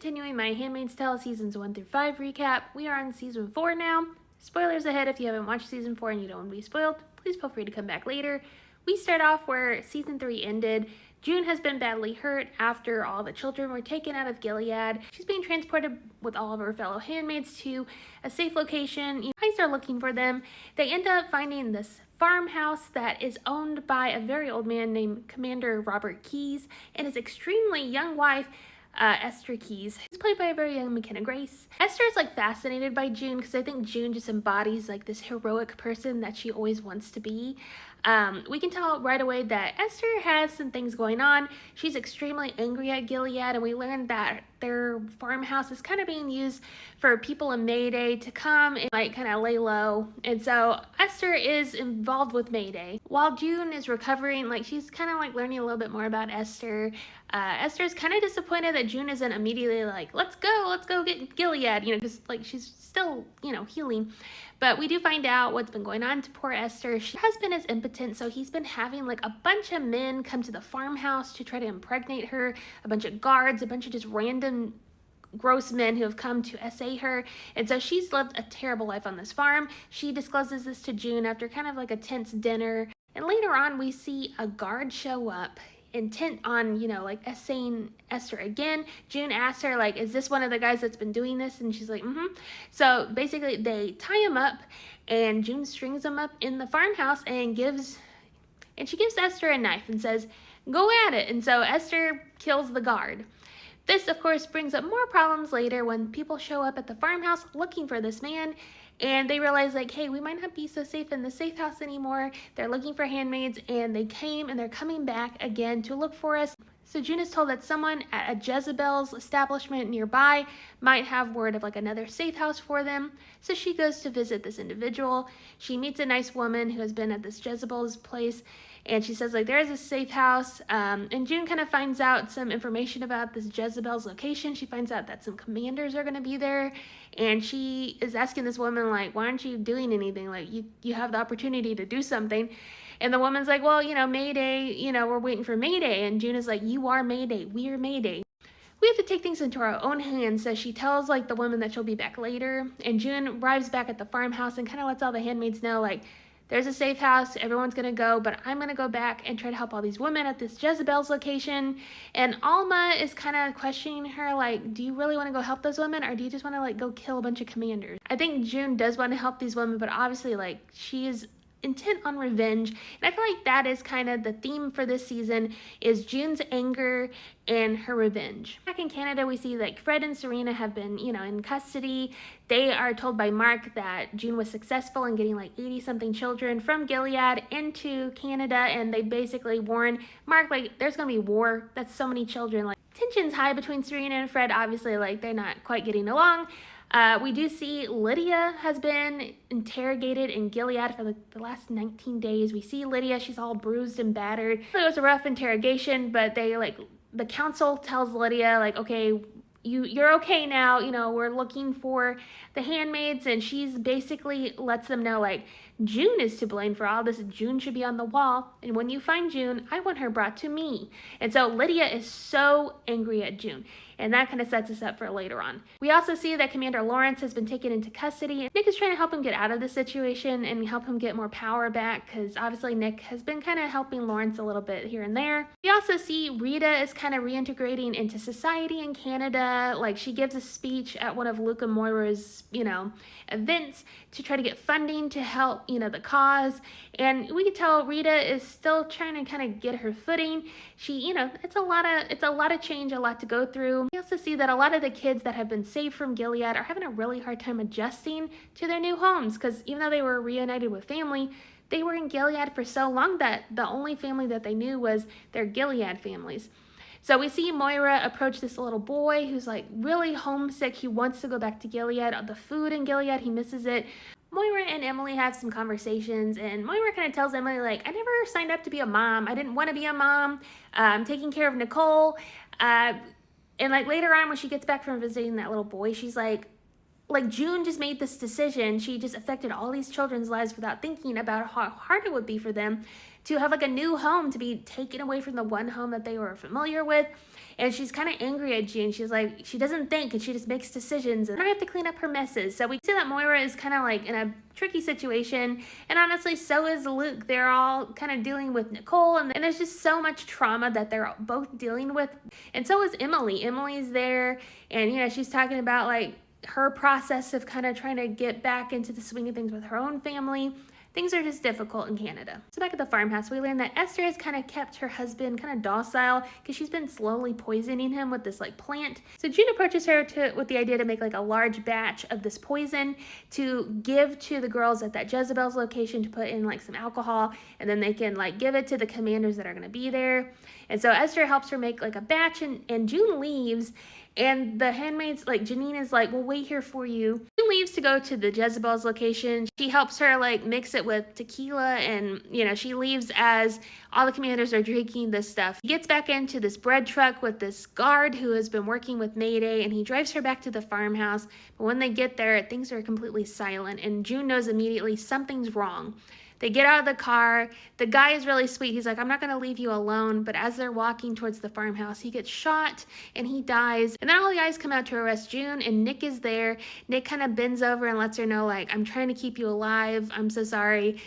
continuing my Handmaid's Tale seasons 1 through 5 recap. We are on season 4 now. Spoilers ahead if you haven't watched season 4 and you don't want to be spoiled. Please feel free to come back later. We start off where season 3 ended. June has been badly hurt after all the children were taken out of Gilead. She's being transported with all of her fellow handmaids to a safe location. Guys are looking for them. They end up finding this farmhouse that is owned by a very old man named Commander Robert Keyes and his extremely young wife, Esther Keyes. He's played by a very young McKenna Grace. Esther is fascinated by June because I think June just embodies this heroic person that she always wants to be. We can tell right away that Esther has some things going on. She's extremely angry at Gilead, and we learned that their farmhouse is kind of being used for people in Mayday to come and kind of lay low. And so Esther is involved with Mayday. While June is recovering, she's kind of learning a little bit more about Esther. Esther's kind of disappointed that June isn't immediately let's go get Gilead, because she's still, healing. But we do find out what's been going on to poor Esther. Her husband is impotent, so he's been having a bunch of men come to the farmhouse to try to impregnate her, a bunch of guards, a bunch of just random gross men who have come to essay her. And so she's lived a terrible life on this farm. She discloses this to June after kind of a tense dinner. And later on, we see a guard show up, intent on, essaying Esther again. June asks her, is this one of the guys that's been doing this? And she's like, mm-hmm. So basically they tie him up, and June strings him up in the farmhouse and she gives Esther a knife and says, go at it. And so Esther kills the guard. This, of course, brings up more problems later when people show up at the farmhouse looking for this man. And they realize, hey, we might not be so safe in the safe house anymore. They're looking for handmaids, and they came, and they're coming back again to look for us. So June is told that someone at a Jezebel's establishment nearby might have word of another safe house for them. So she goes to visit this individual. She meets a nice woman who has been at this Jezebel's place, and she says there is a safe house. And June kind of finds out some information about this Jezebel's location. She finds out that some commanders are going to be there, and she is asking this woman why aren't you doing anything? You have the opportunity to do something. And the woman's well, Mayday, we're waiting for Mayday. And June is you are Mayday. We are Mayday. We have to take things into our own hands. So she tells the woman that she'll be back later. And June arrives back at the farmhouse and kind of lets all the handmaids know there's a safe house, everyone's gonna go, but I'm gonna go back and try to help all these women at this Jezebel's location. And Alma is kind of questioning her, do you really want to go help those women, or do you just want to go kill a bunch of commanders? I think June does want to help these women, but obviously she is intent on revenge. And I feel that is kind of the theme for this season, is June's anger and her revenge. Back in Canada, we see Fred and Serena have been, in custody. They are told by Mark that June was successful in getting 80 something children from Gilead into Canada, and they basically warn Mark there's gonna be war. That's so many children. Tension's high between Serena and Fred. Obviously they're not quite getting along. We do see Lydia has been interrogated in Gilead for the last 19 days. We see Lydia, she's all bruised and battered. It was a rough interrogation, but they the council tells Lydia okay, you're okay now, we're looking for the handmaids, and she's basically lets them know June is to blame for all this. June should be on the wall, and when you find June, I want her brought to me. And so Lydia is so angry at June, and that kind of sets us up for later on. We also see that Commander Lawrence has been taken into custody. Nick is trying to help him get out of the situation and help him get more power back, because obviously Nick has been kind of helping Lawrence a little bit here and there. We also see Rita is kind of reintegrating into society in Canada. She gives a speech at one of Luke and Moira's, events to try to get funding to help, the cause. And we can tell Rita is still trying to kind of get her footing. She, it's a lot of change, a lot to go through. We also see that a lot of the kids that have been saved from Gilead are having a really hard time adjusting to their new homes, because even though they were reunited with family, they were in Gilead for so long that the only family that they knew was their Gilead families. So we see Moira approach this little boy who's really homesick. He wants to go back to Gilead. The food in Gilead, he misses it. Moira and Emily have some conversations, and Moira kind of tells Emily, I never signed up to be a mom. I didn't want to be a mom. I'm taking care of Nicole. And later on when she gets back from visiting that little boy, she's June just made this decision. She just affected all these children's lives without thinking about how hard it would be for them to have like a new home, to be taken away from the one home that they were familiar with. And she's kind of angry at June. She's like, she doesn't think and she just makes decisions, and I have to clean up her messes. So we see that Moira is kind of like in a tricky situation, and honestly so is Luke. They're all kind of dealing with Nicole, and there's just so much trauma that they're both dealing with. And so is Emily. Emily's there, and you know, she's talking about like her process of kind of trying to get back into the swing of things with her own family. Things are just difficult in Canada. So back at the farmhouse, we learn that Esther has kind of kept her husband kind of docile because she's been slowly poisoning him with this like plant. So June approaches her with the idea to make like a large batch of this poison to give to the girls at that Jezebel's location, to put in like some alcohol, and then they can like give it to the commanders that are going to be there. And so Esther helps her make like a batch, and June leaves. And the handmaids, like Janine is like, we'll wait here for you. She leaves to go to the Jezebel's location. She helps her like mix it with tequila, and you know, she leaves as all the commanders are drinking this stuff. She gets back into this bread truck with this guard who has been working with Mayday, and he drives her back to the farmhouse. But when they get there, things are completely silent, and June knows immediately something's wrong. They get out of the car. The guy is really sweet. He's like, I'm not going to leave you alone. But as they're walking towards the farmhouse, he gets shot and he dies. And then all the guys come out to arrest June, and Nick is there. Nick kind of bends over and lets her know, like, I'm trying to keep you alive. I'm so sorry.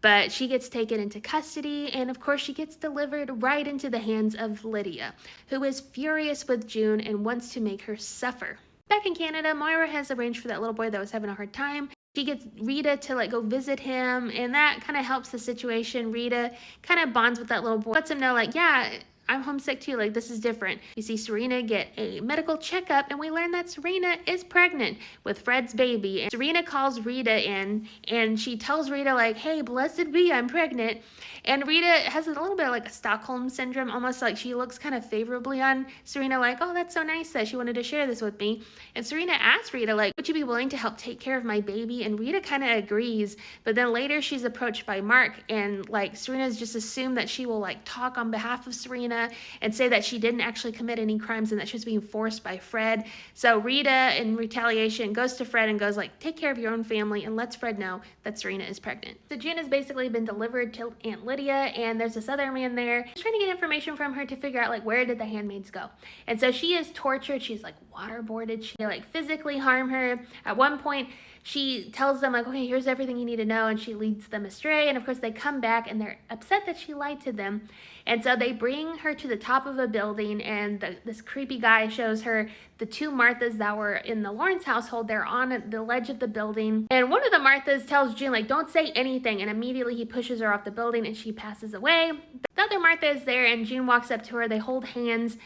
But she gets taken into custody, and of course she gets delivered right into the hands of Lydia, who is furious with June and wants to make her suffer. Back in Canada, Moira has arranged for that little boy that was having a hard time. She gets Rita to like go visit him, and that kind of helps the situation. Rita kind of bonds with that little boy, lets him know like, yeah, I'm homesick too, like this is different. We see Serena get a medical checkup, and we learn that Serena is pregnant with Fred's baby. And Serena calls Rita in, and she tells Rita like, hey, blessed be, I'm pregnant. And Rita has a little bit of like a Stockholm syndrome, almost like she looks kind of favorably on Serena, like, oh, that's so nice that she wanted to share this with me. And Serena asks Rita, like, would you be willing to help take care of my baby? And Rita kind of agrees, but then later she's approached by Mark, and like Serena's just assumed that she will like talk on behalf of Serena and say that she didn't actually commit any crimes and that she was being forced by Fred. So Rita, in retaliation, goes to Fred and goes like, take care of your own family, and lets Fred know that Serena is pregnant. So June has basically been delivered to Aunt Lydia, and there's this other man there trying to get information from her to figure out like, where did the handmaids go? And so she is tortured. She's like waterboarded. She like physically harm her. At one point she tells them like, okay, here's everything you need to know, and she leads them astray. And of course they come back and they're upset that she lied to them. And so they bring her to the top of a building, and this creepy guy shows her the two Marthas that were in the Lawrence household. They're on the ledge of the building, and one of the Marthas tells June like, don't say anything, and immediately he pushes her off the building and she passes away. The other Martha is there, and June walks up to her. They hold hands.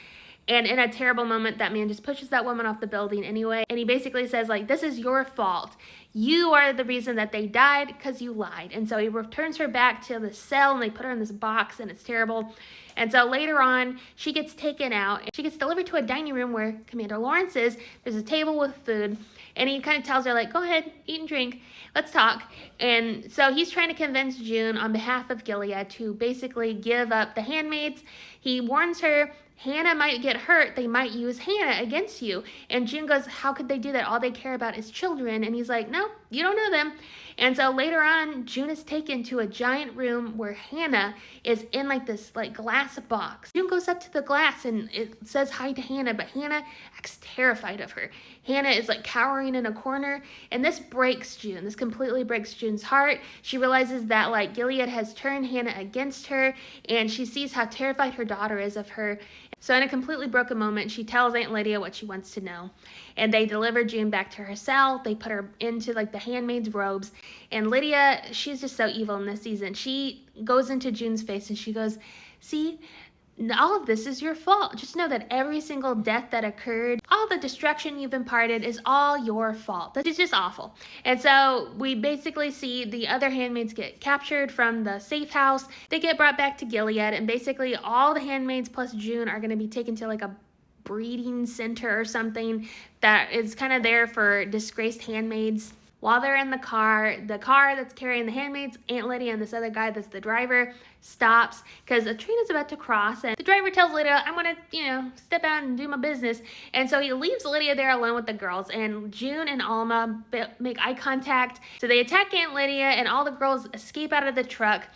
And in a terrible moment, that man just pushes that woman off the building anyway. And he basically says, like, this is your fault. You are the reason that they died because you lied. And so he returns her back to the cell, and they put her in this box, and it's terrible. And so later on, she gets taken out, and she gets delivered to a dining room where Commander Lawrence is. There's a table with food, and he kind of tells her, like, go ahead, eat and drink. Let's talk. And so he's trying to convince June on behalf of Gilead to basically give up the handmaids. He warns her, Hannah might get hurt. They might use Hannah against you. And June goes, how could they do that? All they care about is children. And he's like, no, you don't know them. And so later on, June is taken to a giant room where Hannah is in like this like glass box. June goes up to the glass and it says hi to Hannah, but Hannah acts terrified of her. Hannah is like cowering in a corner, and this breaks June. This completely breaks June's heart. She realizes that like Gilead has turned Hannah against her, and she sees how terrified her daughter is of her. So in a completely broken moment, she tells Aunt Lydia what she wants to know. And they deliver June back to her cell. They put her into like the handmaid's robes. And Lydia, she's just so evil in this season. She goes into June's face and she goes, see, all of this is your fault. Just know that every single death that occurred, all the destruction you've imparted is all your fault. That is just awful. And so we basically see the other handmaids get captured from the safe house. They get brought back to Gilead, and basically all the handmaids plus June are going to be taken to like a breeding center or something that is kind of there for disgraced handmaids. While they're in the car that's carrying the handmaids, Aunt Lydia and this other guy that's the driver stops because a train is about to cross, and the driver tells Lydia, I want to, step out and do my business. And so he leaves Lydia there alone with the girls, and June and Alma make eye contact. So they attack Aunt Lydia, and all the girls escape out of the truck.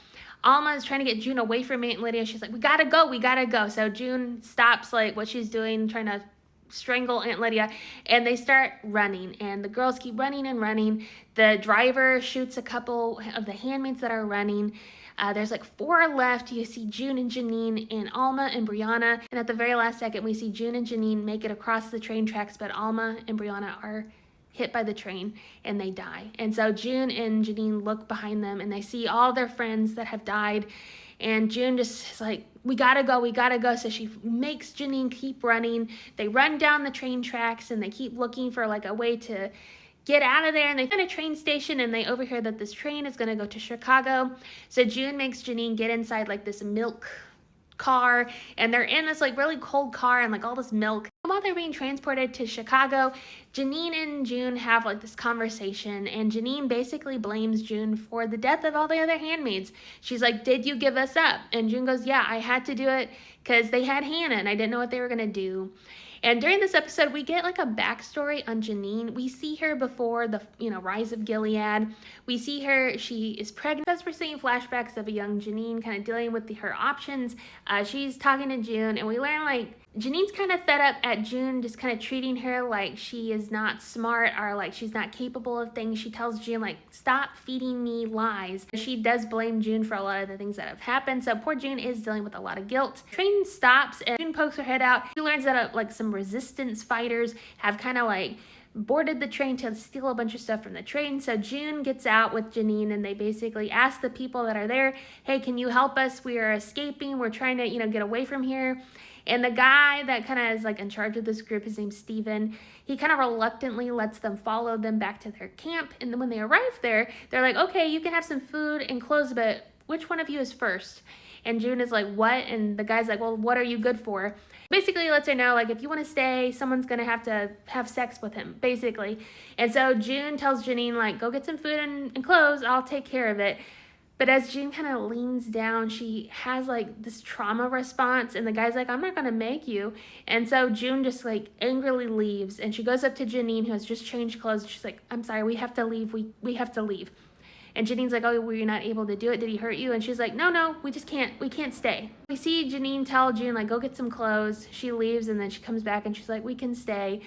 Alma is trying to get June away from Aunt Lydia. She's like, we gotta go, we gotta go. So June stops like what she's doing, trying to strangle Aunt Lydia, and they start running, and the girls keep running and running. The driver shoots a couple of the handmaids that are running. There's like 4 left. You see June and Janine and Alma and Brianna, and at the very last second we see June and Janine make it across the train tracks, but Alma and Brianna are hit by the train and they die. And so June and Janine look behind them and they see all their friends that have died, and June just is like, we gotta go, we gotta go. So she makes Janine keep running. They run down the train tracks and they keep looking for like a way to get out of there, and they find a train station and they overhear that this train is going to go to Chicago. So June makes Janine get inside like this milk car, and they're in this like really cold car and like all this milk. And while they're being transported to Chicago, Janine and June have like this conversation, and Janine basically blames June for the death of all the other handmaids. She's like, did you give us up? And June goes, yeah, I had to do it because they had Hannah and I didn't know what they were going to do. And during this episode, we get like a backstory on Janine. We see her before the, rise of Gilead. We see her, she is pregnant. As we're seeing flashbacks of a young Janine kind of dealing with her options. She's talking to June, and we learn like Janine's kind of fed up at June just kind of treating her like she is not smart or like she's not capable of things. She tells June like, stop feeding me lies. She does blame June for a lot of the things that have happened. So poor June is dealing with a lot of guilt. Train stops and June pokes her head out. She learns that like some resistance fighters have kind of like boarded the train to steal a bunch of stuff from the train. So June gets out with Janine and they basically ask the people that are there, hey, can you help us? We are escaping. We're trying to, get away from here. And the guy that kind of is like in charge of this group, his name's Steven, he kind of reluctantly lets them follow them back to their camp. And then when they arrive there, they're like, okay, you can have some food and clothes, but which one of you is first? And June is like, what? And the guy's like, well, what are you good for? Basically lets her know, like, if you want to stay, someone's going to have sex with him, basically. And so June tells Janine, like, go get some food and clothes. I'll take care of it. But as June kind of leans down, she has like this trauma response, and the guy's like, I'm not going to make you. And so June just like angrily leaves, and she goes up to Janine, who has just changed clothes. She's like, I'm sorry, we have to leave. We have to leave. And Janine's like, oh, were you not able to do it? Did he hurt you? And she's like, no, we can't stay. We see Janine tell June, like, go get some clothes. She leaves, and then she comes back and she's like, we can stay,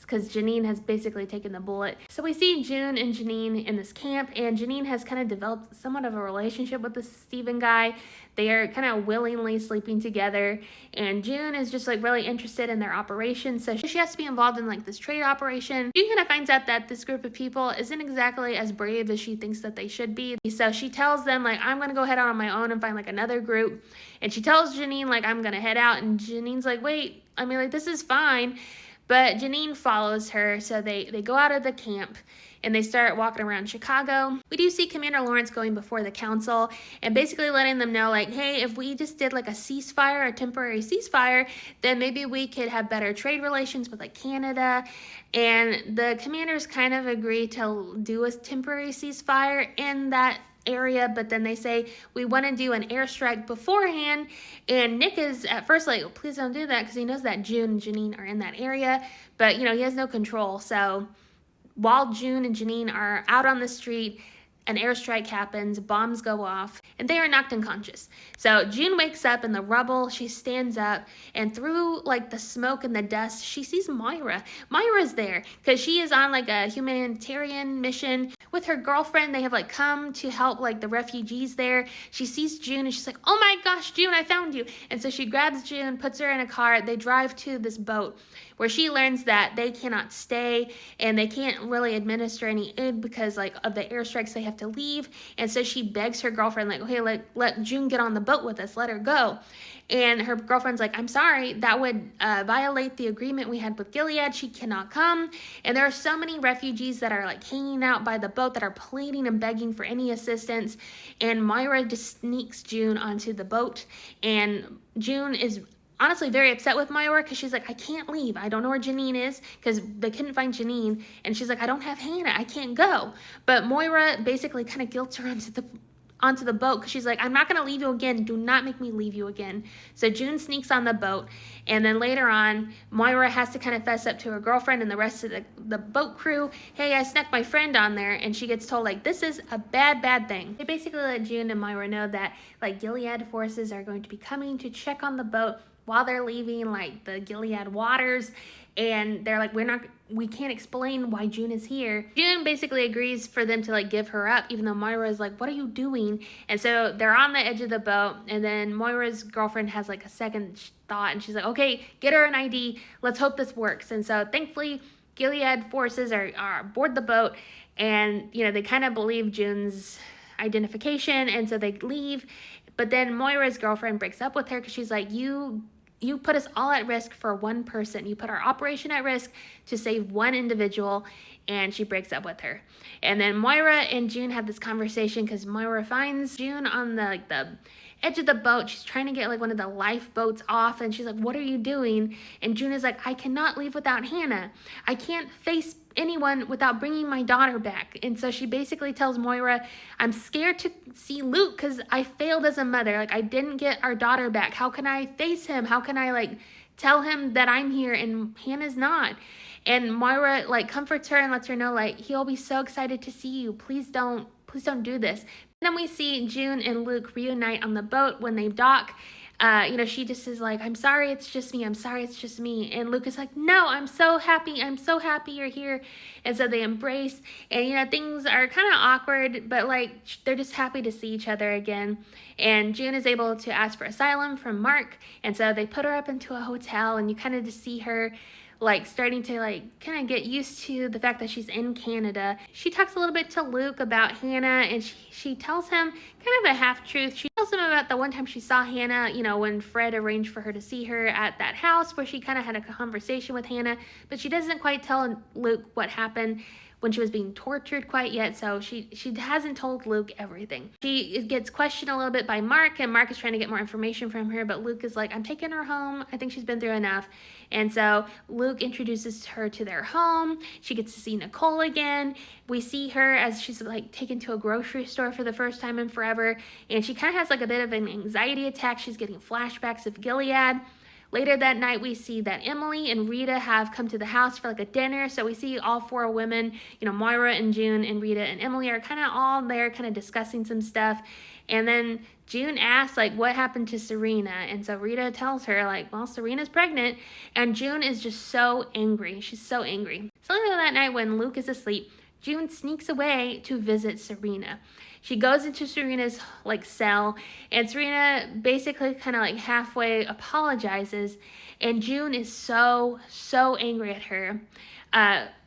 because Janine has basically taken the bullet. So we see June and Janine in this camp, and Janine has kind of developed somewhat of a relationship with this Steven guy. They are kind of willingly sleeping together, and June is just like really interested in their operation. So she has to be involved in like this trade operation. June kind of finds out that this group of people isn't exactly as brave as she thinks that they should be. So she tells them like, I'm gonna go head out on my own and find like another group. And she tells Janine like, I'm gonna head out, and Janine's like, wait, I mean, like, this is fine. But Janine follows her, so they go out of the camp and they start walking around Chicago. We do see Commander Lawrence going before the council and basically letting them know, like, hey, if we just did like a ceasefire, a temporary ceasefire, then maybe we could have better trade relations with like Canada. And the commanders kind of agree to do a temporary ceasefire in that area, but then they say we want to do an airstrike beforehand, and Nick is at first like, oh, please don't do that, because he knows that June and Janine are in that area, but he has no control. So while June and Janine are out on the street, an airstrike happens, bombs go off, and they are knocked unconscious. So June wakes up in the rubble, she stands up, and through like the smoke and the dust, she sees Moira. Moira's there because she is on like a humanitarian mission with her girlfriend. They have like come to help like the refugees there. She sees June and she's like, oh my gosh, June, I found you. And so she grabs June, puts her in a car. They drive to this boat where she learns that they cannot stay and they can't really administer any aid because like of the airstrikes, they have to leave. And so she begs her girlfriend, like, okay, let June get on the boat with us, let her go. And her girlfriend's like, I'm sorry, that would violate the agreement we had with Gilead. She cannot come. And there are so many refugees that are like hanging out by the boat that are pleading and begging for any assistance. And Moira just sneaks June onto the boat, and June is honestly very upset with Moira because she's like, I can't leave. I don't know where Janine is, because they couldn't find Janine. And she's like, I don't have Hannah. I can't go. But Moira basically kind of guilts her onto the boat because she's like, I'm not going to leave you again. Do not make me leave you again. So June sneaks on the boat. And then later on, Moira has to kind of fess up to her girlfriend and the rest of the boat crew. Hey, I snuck my friend on there. And she gets told, like, this is a bad thing. They basically let June and Moira know that, like, Gilead forces are going to be coming to check on the boat while they're leaving, like, the Gilead waters. And they're like, we can't explain why June is here. June basically agrees for them to, like, give her up, even though Moira is like, what are you doing? And so they're on the edge of the boat, and then Moira's girlfriend has, like, a second thought, and she's like, okay, get her an ID. Let's hope this works. And so thankfully, Gilead forces are aboard the boat, and, you know, they kind of believe June's identification, and so they leave. But then Moira's girlfriend breaks up with her because she's like, you put us all at risk for one person. You put our operation at risk to save one individual, and she breaks up with her. And then Moira and June have this conversation because Moira finds June on the edge of the boat. She's trying to get, like, one of the lifeboats off, and she's like, what are you doing? And June is like, I cannot leave without Hannah. I can't face anyone without bringing my daughter back. And so she basically tells Moira, I'm scared to see Luke because I failed as a mother. Like, I didn't get our daughter back. How can I face him? How can I, like, tell him that I'm here and Hannah's not? And Moira, like, comforts her and lets her know, like, he'll be so excited to see you. Please don't do this. And then we see June and Luke reunite on the boat when they dock. You know, she just is like, I'm sorry, it's just me. I'm sorry, it's just me. And Luke is like, no, I'm so happy. I'm so happy you're here. And so they embrace. And, you know, things are kind of awkward, but, like, they're just happy to see each other again. And June is able to ask for asylum from Mark. And so they put her up into a hotel, and you kind of just see her, like, starting to, like, kind of get used to the fact that she's in Canada. She talks a little bit to Luke about Hannah, and she tells him kind of a half-truth. She tells him about the one time she saw Hannah, you know, when Fred arranged for her to see her at that house where she kind of had a conversation with Hannah, but she doesn't quite tell Luke what happened when she was being tortured quite yet, so she hasn't told Luke everything. She gets questioned a little bit by Mark, and Mark is trying to get more information from her, but Luke is like, I'm taking her home. I think she's been through enough. And so Luke introduces her to their home. She gets to see Nicole again. We see her as she's, like, taken to a grocery store for the first time in forever, and she kind of has, like, a bit of an anxiety attack. She's getting flashbacks of Gilead. Later that night, we see that Emily and Rita have come to the house for, like, a dinner. So we see all four women, you know, Moira and June and Rita and Emily are kind of all there kind of discussing some stuff. And then June asks, like, what happened to Serena? And so Rita tells her, like, well, Serena's pregnant. And June is just so angry. She's so angry. So later that night when Luke is asleep, June sneaks away to visit Serena. She goes into Serena's, like, cell, and Serena basically kind of, like, halfway apologizes, and June is so angry at her.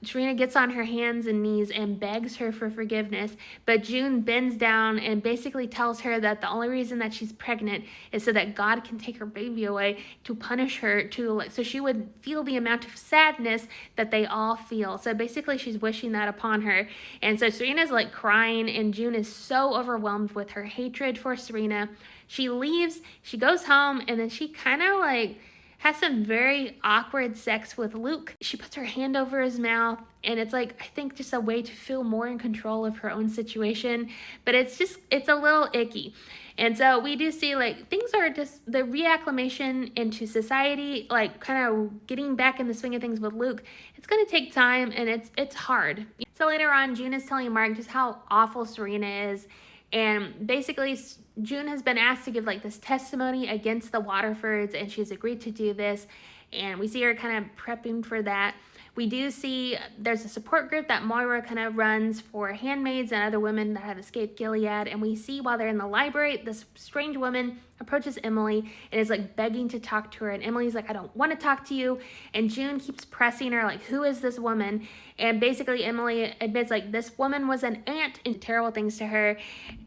Serena gets on her hands and knees and begs her for forgiveness, but June bends down and basically tells her that the only reason that she's pregnant is so that God can take her baby away, to punish her, so she would feel the amount of sadness that they all feel. So basically she's wishing that upon her. And so Serena's, like, crying, and June is so overwhelmed with her hatred for Serena. She leaves, she goes home, and then she kind of, like, has some very awkward sex with Luke. She puts her hand over his mouth, and it's, like, I think just a way to feel more in control of her own situation, but it's a little icky. And so we do see, like, things are just, the reacclimation into society, like, kind of getting back in the swing of things with Luke, it's going to take time, and it's hard. So later on, June is telling Mark just how awful Serena is, and basically June has been asked to give, like, this testimony against the Waterfords, and she's agreed to do this, and we see her kind of prepping for that. We do see there's a support group that Moira kind of runs for handmaids and other women that have escaped Gilead, and we see while they're in the library, this strange woman approaches Emily and is, like, begging to talk to her, and Emily's like, I don't want to talk to you, and June keeps pressing her, like, who is this woman? And basically Emily admits, like, this woman was an aunt and terrible things to her,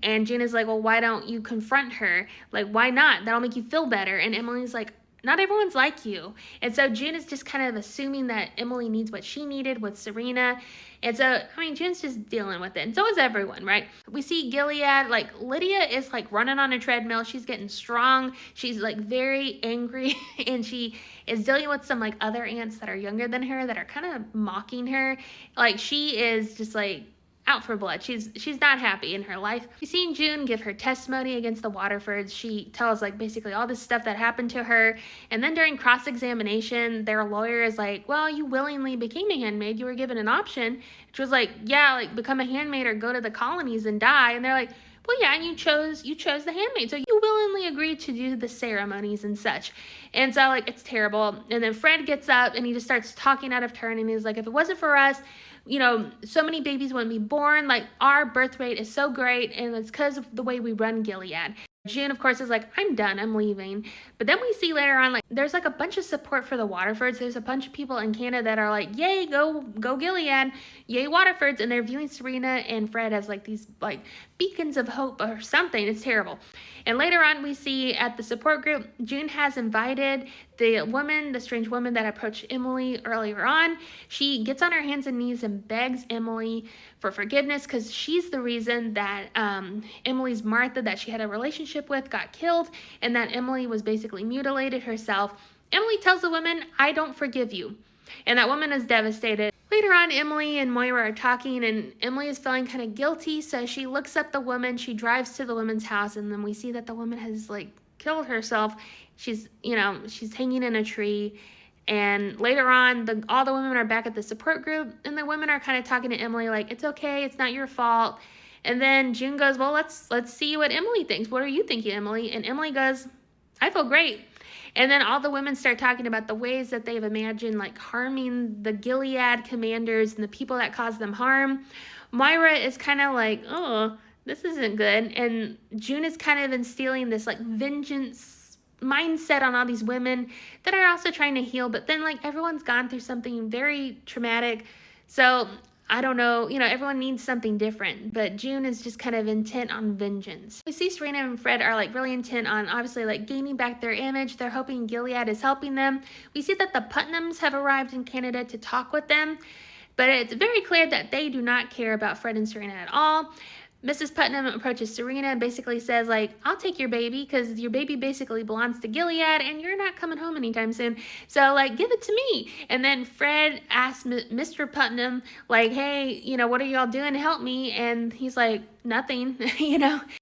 and June is like, well, why don't you confront her? Like, why not? That'll make you feel better. And Emily's like, not everyone's like you. And so June is just kind of assuming that Emily needs what she needed with Serena. And so, I mean, June's just dealing with it. And so is everyone, right? We see Gilead, like, Lydia is, like, running on a treadmill. She's getting strong. She's, like, very angry. And she is dealing with some, like, other aunts that are younger than her that are kind of mocking her. Like, she is just, like, out for blood. She's not happy in her life. We've seen June give her testimony against the Waterfords. She tells like basically all this stuff that happened to her. And then during cross-examination, their lawyer is like, well, you willingly became a handmaid. You were given an option. Which was like, yeah, like become a handmaid or go to the colonies and die. And they're like, well, yeah, and you chose the handmaid. So you willingly agreed to do the ceremonies and such. And so like, it's terrible. And then Fred gets up and he just starts talking out of turn. And he's like, if it wasn't for us, so many babies wouldn't be born. Like, our birth rate is so great, and it's because of the way we run Gilead. June, of course, is like, I'm done, I'm leaving. But then we see later on, like, there's like a bunch of support for the Waterfords. There's a bunch of people in Canada that are like, yay, go Gilead, yay Waterfords, and they're viewing Serena and Fred as like these like beacons of hope or something. It's terrible. And later on, we see at the support group, June has invited the strange woman that approached Emily earlier on. She gets on her hands and knees and begs Emily for forgiveness because she's the reason that Emily's Martha that she had a relationship with got killed, and that Emily was basically mutilated herself. Emily tells the woman, I don't forgive you. And that woman is devastated. Later on, Emily and Moira are talking, and Emily is feeling kind of guilty, so she looks up the woman. She drives to the woman's house, and then we see that the woman has like killed herself. She's hanging in a tree. And later on, all the women are back at the support group, and the women are kind of talking to Emily like, it's okay, it's not your fault. And then June goes, well, let's see what Emily thinks. What are you thinking, Emily? And Emily goes, I feel great. And then all the women start talking about the ways that they've imagined like harming the Gilead commanders and the people that cause them harm. Moira is kind of like, oh, this isn't good. And June is kind of instilling this like vengeance mindset on all these women that are also trying to heal. But then like everyone's gone through something very traumatic. So I don't know, everyone needs something different, but June is just kind of intent on vengeance. We see Serena and Fred are like really intent on obviously like gaining back their image. They're hoping Gilead is helping them. We see that the Putnams have arrived in Canada to talk with them, but it's very clear that they do not care about Fred and Serena at all. Mrs. Putnam approaches Serena and basically says, like, I'll take your baby because your baby basically belongs to Gilead and you're not coming home anytime soon. So, like, give it to me. And then Fred asks Mr. Putnam, like, hey, what are y'all doing to help me? And he's like, nothing,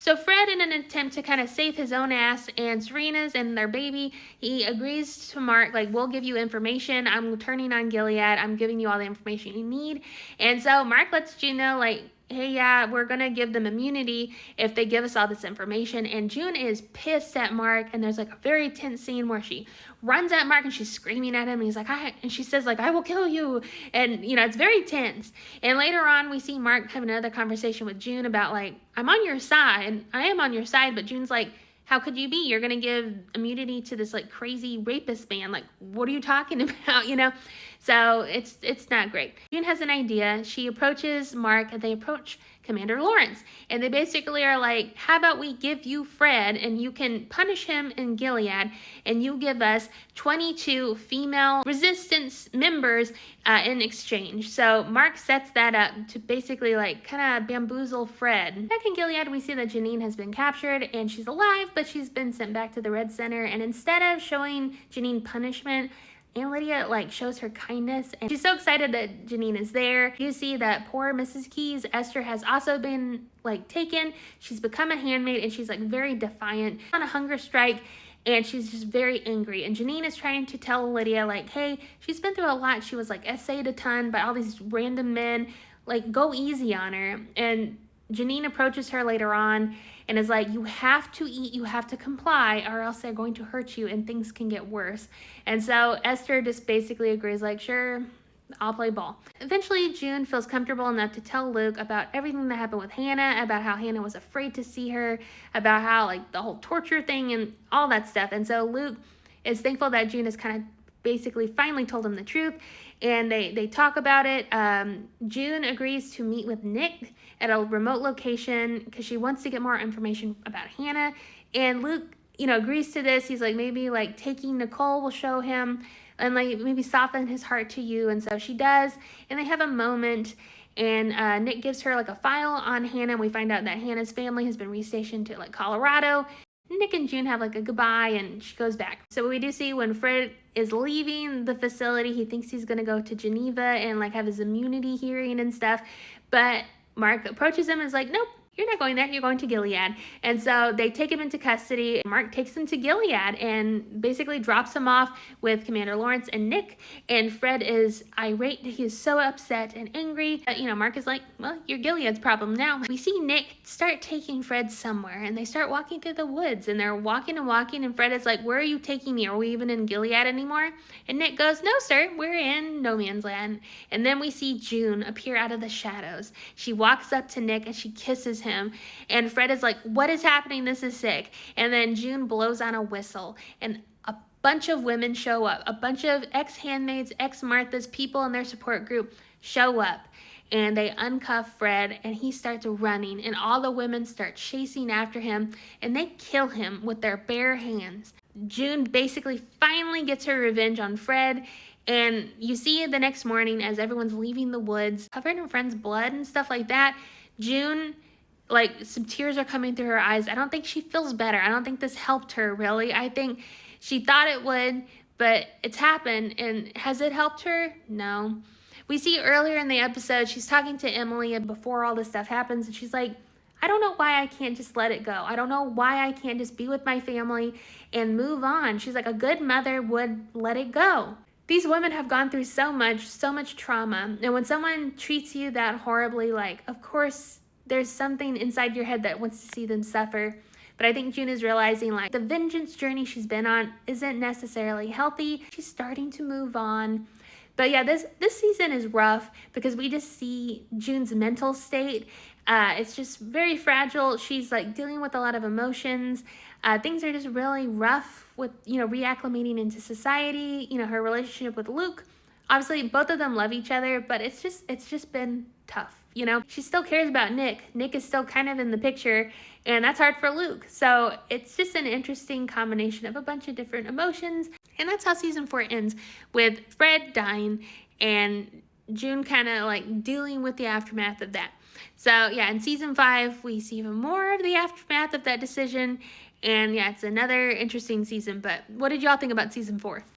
So Fred, in an attempt to kind of save his own ass and Serena's and their baby, he agrees to Mark, like, we'll give you information. I'm turning on Gilead. I'm giving you all the information you need. And so Mark lets June know, like, hey, yeah, we're going to give them immunity if they give us all this information. And June is pissed at Mark, and there's like a very tense scene where she runs at Mark and she's screaming at him, and he's like, and she says like, I will kill you. And, it's very tense. And later on, we see Mark have another conversation with June about like, I'm on your side. I am on your side. But June's like, how could you be? You're going to give immunity to this like crazy rapist man. Like, what are you talking about? So it's not great. June has an idea. She approaches Mark and they approach Commander Lawrence. And they basically are like, how about we give you Fred and you can punish him in Gilead and you give us 22 female resistance members in exchange. So Mark sets that up to basically like kind of bamboozle Fred. Back in Gilead, we see that Janine has been captured and she's alive, but she's been sent back to the Red Center. And instead of showing Janine punishment, Aunt Lydia like shows her kindness, and she's so excited that Janine is there. You see that poor Mrs. Keyes, Esther, has also been like taken. She's become a handmaid and she's like very defiant on a hunger strike, and she's just very angry. And Janine is trying to tell Lydia like, hey, she's been through a lot. She was like essayed a ton by all these random men. Like, go easy on her. And Janine approaches her later on and is like, you have to eat, you have to comply, or else they're going to hurt you and things can get worse. And so Esther just basically agrees like, sure, I'll play ball. Eventually, June feels comfortable enough to tell Luke about everything that happened with Hannah, about how Hannah was afraid to see her, about how like the whole torture thing and all that stuff. And so Luke is thankful that June has kind of basically finally told him the truth, and they talk about it. June agrees to meet with Nick at a remote location because she wants to get more information about Hannah, and Luke agrees to this. He's like, maybe like taking Nicole will show him and like maybe soften his heart to you. And so she does, and they have a moment, and Nick gives her like a file on Hannah. We find out that Hannah's family has been restationed to like Colorado. Nick and June have like a goodbye and she goes back. So we do see when Fred is leaving the facility, he thinks he's going to go to Geneva and like have his immunity hearing and stuff. But Mark approaches him and is like, nope, you're not going there. You're going to Gilead. And so they take him into custody. Mark takes him to Gilead and basically drops him off with Commander Lawrence and Nick. And Fred is irate. He is so upset and angry. Mark is like, well, you're Gilead's problem now. We see Nick start taking Fred somewhere, and they start walking through the woods, and they're walking, and Fred is like, where are you taking me? Are we even in Gilead anymore? And Nick goes, no, sir, we're in no man's land. And then we see June appear out of the shadows. She walks up to Nick and she kisses him, and Fred is like, what is happening? This is sick. And then June blows on a whistle, and a bunch of women show up. A bunch of ex-handmaids, ex-Marthas, people in their support group show up, and they uncuff Fred, and he starts running, and all the women start chasing after him, and they kill him with their bare hands. June basically finally gets her revenge on Fred, and you see the next morning as everyone's leaving the woods, covered in Fred's blood and stuff like that, June, some tears are coming through her eyes. I don't think she feels better. I don't think this helped her, really. I think she thought it would, but it's happened, and has it helped her? No. We see earlier in the episode, she's talking to Emily before all this stuff happens, and she's like, I don't know why I can't just let it go. I don't know why I can't just be with my family and move on. She's like, a good mother would let it go. These women have gone through so much trauma, and when someone treats you that horribly, of course, there's something inside your head that wants to see them suffer. But I think June is realizing the vengeance journey she's been on isn't necessarily healthy. She's starting to move on. But yeah, this season is rough because we just see June's mental state. It's just very fragile. She's dealing with a lot of emotions. Things are just really rough with, reacclimating into society, her relationship with Luke. Obviously, both of them love each other, but it's just been tough. She still cares about Nick. Nick is still kind of in the picture, and that's hard for Luke. So it's just an interesting combination of a bunch of different emotions. And that's how season 4 ends, with Fred dying and June kind of dealing with the aftermath of that. So yeah, in season 5, we see even more of the aftermath of that decision. And yeah, it's another interesting season. But what did y'all think about season 4?